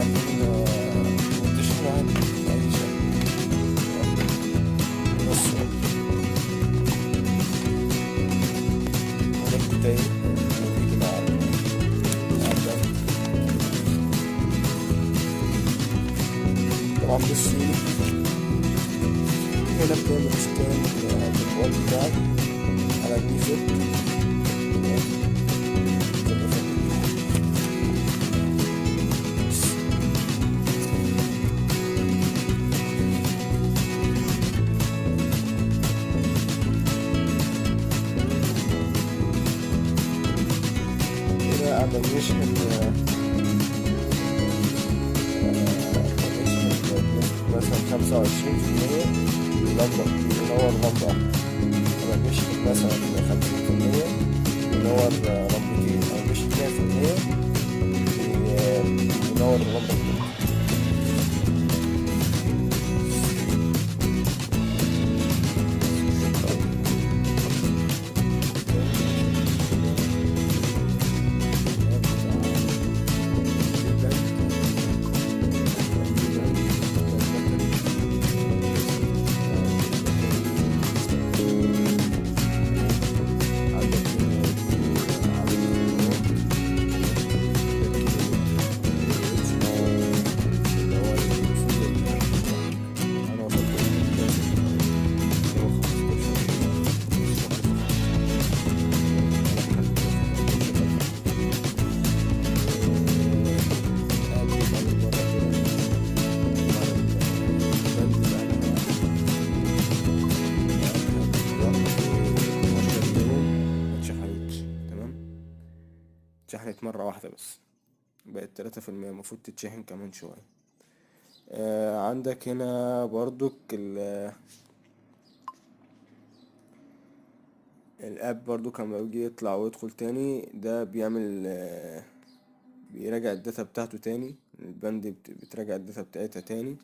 منتشر عادي بأي شكل. بس هذا الكتيب بيجي مع البند. طبعا بصي هنا بتعمل سكان للوال بتاعك على الديفولت. هنا أعمل يشحن مثلا 25% ينور لمبة. أنا بشحن مثلا 50% ينور لمبتين، أو بشحن 100% ينور لمبة. اتشحنت مرة واحدة بس، بقت 3%. المفروض تتشحن كمان شوية. عندك هنا برضك الاب برضو لما بيجي يطلع ويدخل تاني، ده بيعمل بيراجع الداتا بتاعته تاني. البند بتراجع الداتا بتاعتها تاني.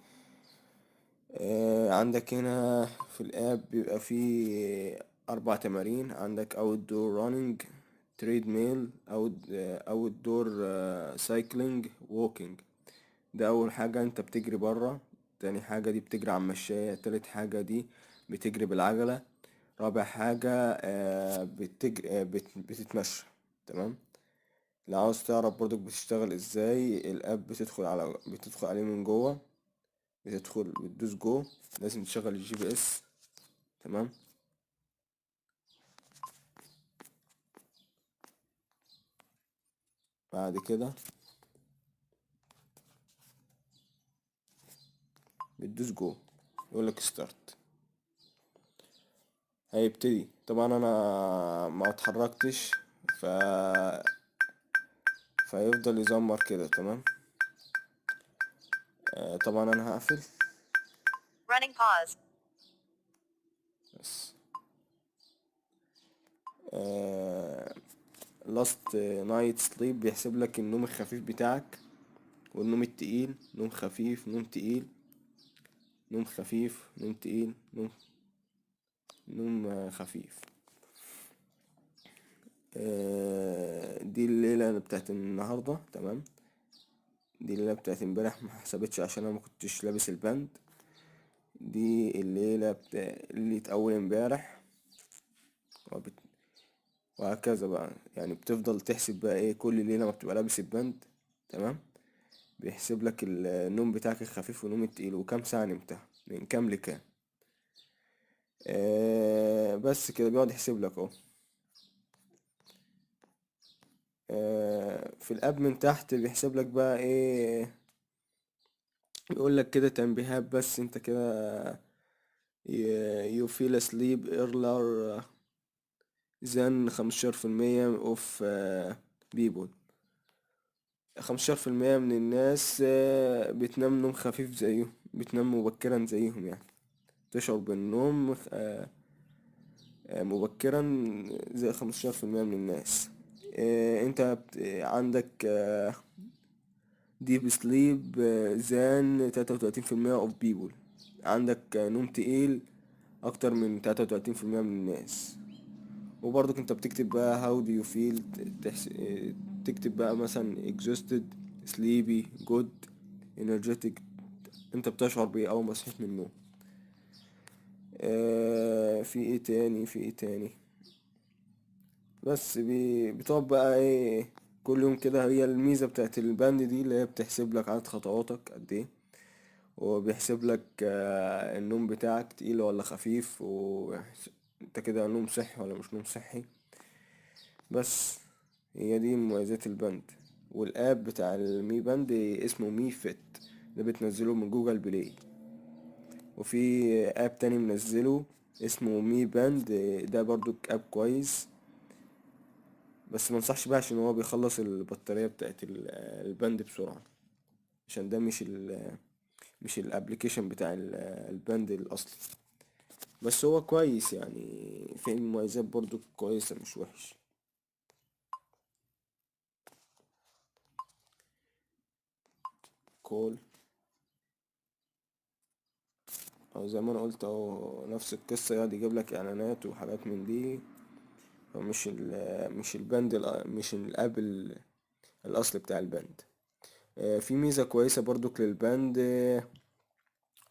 عندك هنا في الاب بيبقى فيه 4 تمارين. عندك outdoor running، treadmill، outdoor cycling، walking. ده اول حاجة انت بتجري برا، تاني حاجة دي بتجري على المشاية، تالت حاجة دي بتجري بالعجلة، رابع حاجة بتتمشى. تمام. لو عاوز تعرف برضك بتشتغل ازاي، الاب بتدخل عليه من جوه، بتدوس جو. لازم تشغل الجي بي اس. تمام. بعد كده بتدوس جو، يقولك ستارت. هيبتدي. طبعا انا ما اتحركتش، ف فيفضل يزمر كده. تمام. طبعا انا هقفل Running pause. بس. لاست نايت سليب بيحسب لك النوم الخفيف بتاعك والنوم التقيل. نوم خفيف، نوم تقيل، نوم خفيف، نوم تقيل، نوم خفيف. دي الليلة بتاعت النهاردة. تمام. دي الليلة بتاعت امبارح ما حسبتش عشان انا ما كنتش لابس البند. دي الليلة اللي اول امبارح، وهكذا بقى. يعني بتفضل تحسب بقى ايه كل ليلة ما بتبقى لابس البند. تمام. بيحسب لك النوم بتاعك الخفيف والنوم التقيل وكام ساعة نمتها من كام لكام. بس كده بيقعد يحسب لك اهو. في الاب من تحت بيحسب لك بقى ايه، يقول لك كده تنبيهات. بس انت كده you feel asleep earlier than 15% of people. 15% من الناس بتنام نوم خفيف زيهم، بتنام مبكرا زيهم. يعني تشعر بالنوم مبكرا زي 15% من الناس. انت عندك deep sleep than 33% of people. عندك نوم تقيل اكتر من 33% من الناس. وبرضك انت بتكتب بقى how do you feel. تكتب بقى مثلا exhausted، sleepy، good، انرجيتك، انت بتشعر بيه اول ما صحيت من النوم. في ايه تاني، في ايه تاني؟ بس بتقعد بقى ايه كل يوم كده. هي الميزة بتاعت الباند دي اللي هي بتحسب لك عدد خطواتك قد ايه، وبيحسب لك النوم بتاعك تقيل ولا خفيف، انت كده نوم صحي ولا مش نوم صحي. بس هي دي مميزات الباند. والاب بتاع المي باند اسمه مي فيت، ده بتنزله من جوجل بلاي. وفي اب تاني منزله اسمه مي باند، ده برضو اب كويس، بس منصحش بقى عشان هو بيخلص البطارية بتاعت الباند بسرعة، عشان ده مش الابليكيشن بتاع الباند الاصلي. بس هو كويس يعني، في مميزات برضو كويسة مش وحش. كول، او زي ما انا قلت اهو نفس القصة، يقعد يجيب لك اعلانات وحاجات من دي. مش مش الباند مش الاب الاصلي بتاع الباند. في ميزة كويسة برضو للباند،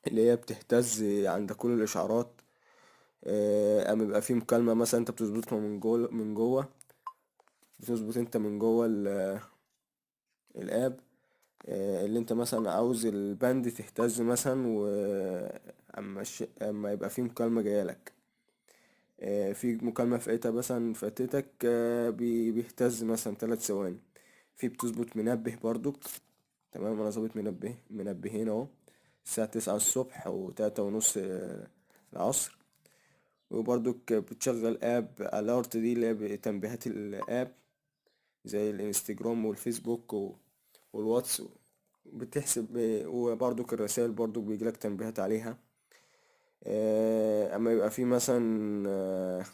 اللي هي بتهتز عند كل الاشعارات. اما يبقى في مكالمة مثلا انت بتظبطها من جوه بتظبط انت من جوه الاب، اللي انت مثلا عاوز الباند تهتز مثلا، اما يبقى في مكالمة جايلك، في مكالمة فاتتك، بيهتز مثلا 3 ثواني. في بتظبط منبه برضك. تمام، انا ظابط منبهين اهو، الساعة 9 الصبح و3:30 العصر. وبرضك بتشغل اب الارت دي اللي هي تنبيهات الاب، زي الانستجرام والفيسبوك والواتس. بتحسب، وبرضك الرسائل برضك بيجيلك تنبيهات عليها. اما يبقى في مثلا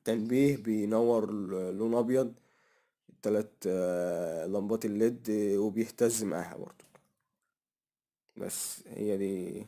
تنبيه بينور لون ابيض، 3 لمبات الليد، وبيهتز معاها برضو. بس هي دي